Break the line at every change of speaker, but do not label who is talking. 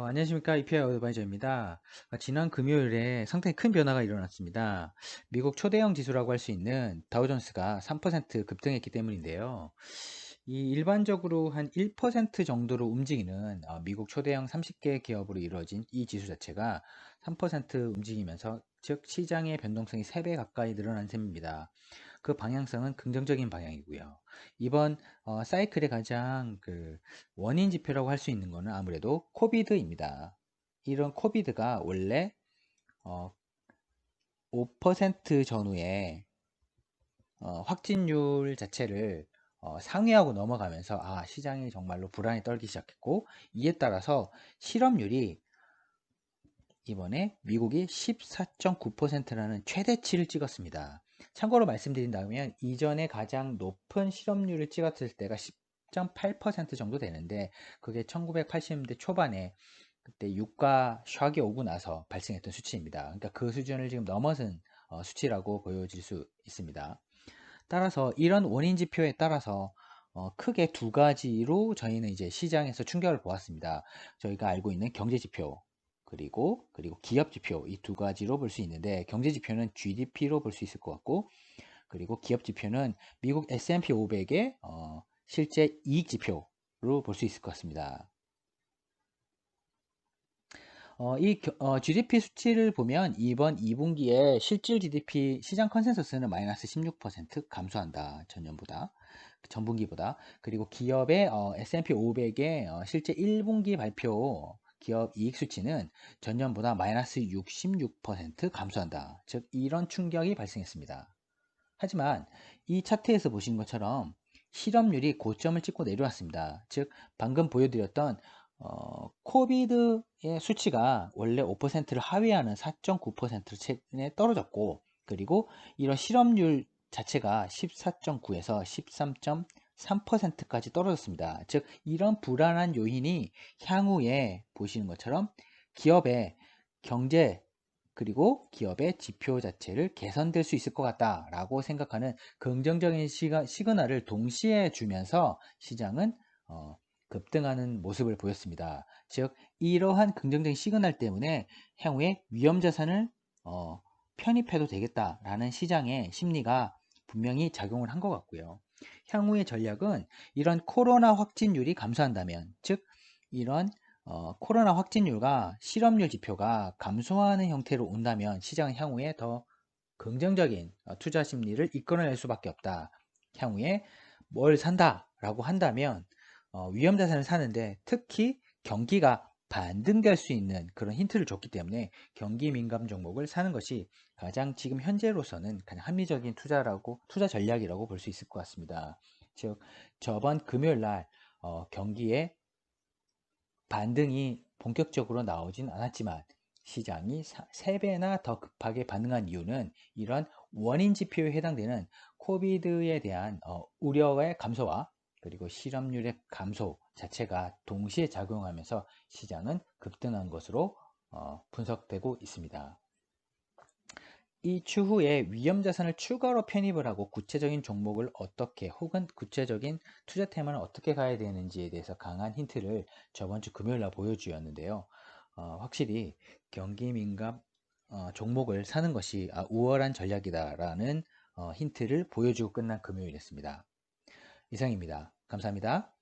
안녕하십니까. 이피아 어드바이저입니다. 지난 금요일에 상당히 큰 변화가 일어났습니다. 미국 초대형 지수라고 할 수 있는 다우존스가 3% 급등했기 때문인데요. 이 일반적으로 한 1% 정도로 움직이는 미국 초대형 30개 기업으로 이루어진 이 지수 자체가 3% 움직이면서 즉 시장의 변동성이 3배 가까이 늘어난 셈입니다. 그 방향성은 긍정적인 방향이고요. 이번 사이클의 가장 원인 지표라고 할 수 있는 거는 아무래도 코비드입니다. 이런 코비드가 원래 어, 5% 전후에 확진율 자체를 상회하고 넘어가면서 시장이 정말로 불안에 떨기 시작했고, 이에 따라서 실업률이 이번에 미국이 14.9%라는 최대치를 찍었습니다. 참고로 말씀드린다면 이전에 가장 높은 실업률을 찍었을 때가 10.8% 정도 되는데, 그게 1980년대 초반에 그때 유가 샥이 오고 나서 발생했던 수치입니다. 그러니까 그 수준을 지금 넘어선 수치라고 보여질 수 있습니다. 따라서 이런 원인 지표에 따라서 크게 두 가지로 저희는 이제 시장에서 충격을 보았습니다. 저희가 알고 있는 경제 지표 그리고 기업 지표, 이 두 가지로 볼 수 있는데, 경제 지표는 GDP로 볼 수 있을 것 같고, 그리고 기업 지표는 미국 S&P 500의 실제 이익 지표로 볼 수 있을 것 같습니다. GDP 수치를 보면 이번 2분기에 실질 GDP 시장 컨센서스는 마이너스 16% 감소한다. 전분기보다. 그리고 기업의 S&P 500의 실제 1분기 발표 기업 이익 수치는 전년보다 마이너스 66% 감소한다. 즉 이런 충격이 발생했습니다. 하지만 이 차트에서 보시는 것처럼 실업률이 고점을 찍고 내려왔습니다. 즉 방금 보여드렸던 코비드의 수치가 원래 5%를 하회하는 4.9%로 최근에 떨어졌고, 그리고 이런 실업률 자체가 14.9에서 13.3%까지 떨어졌습니다. 즉 이런 불안한 요인이 향후에 보시는 것처럼 기업의 경제 그리고 기업의 지표 자체를 개선될 수 있을 것 같다라고 생각하는 긍정적인 시그널을 동시에 주면서 시장은 급등하는 모습을 보였습니다. 즉 이러한 긍정적인 시그널 때문에 향후에 위험 자산을 편입해도 되겠다라는 시장의 심리가 분명히 작용을 한 것 같고요. 향후의 전략은 이런 코로나 확진율이 감소한다면, 즉 이런 코로나 확진율과 실업률 지표가 감소하는 형태로 온다면 시장은 향후에 더 긍정적인 투자 심리를 이끌어낼 수밖에 없다. 향후에 뭘 산다라고 한다면 위험 자산을 사는데 특히 경기가 반등될 수 있는 그런 힌트를 줬기 때문에 경기 민감 종목을 사는 것이 가장 지금 현재로서는 가장 합리적인 투자 전략이라고 볼 수 있을 것 같습니다. 즉 저번 금요일 날 경기에 반등이 본격적으로 나오진 않았지만 시장이 3배나 더 급하게 반응한 이유는 이런 원인 지표에 해당되는 코비드에 대한 우려의 감소와 그리고 실업률의 감소 자체가 동시에 작용하면서 시장은 급등한 것으로 분석되고 있습니다. 이 추후에 위험 자산을 추가로 편입을 하고 구체적인 종목을 어떻게 혹은 구체적인 투자 테마를 어떻게 가야 되는지에 대해서 강한 힌트를 저번 주 금요일 날 보여주었는데요. 확실히 경기 민감 종목을 사는 것이 우월한 전략이다라는 힌트를 보여주고 끝난 금요일이었습니다. 이상입니다. 감사합니다.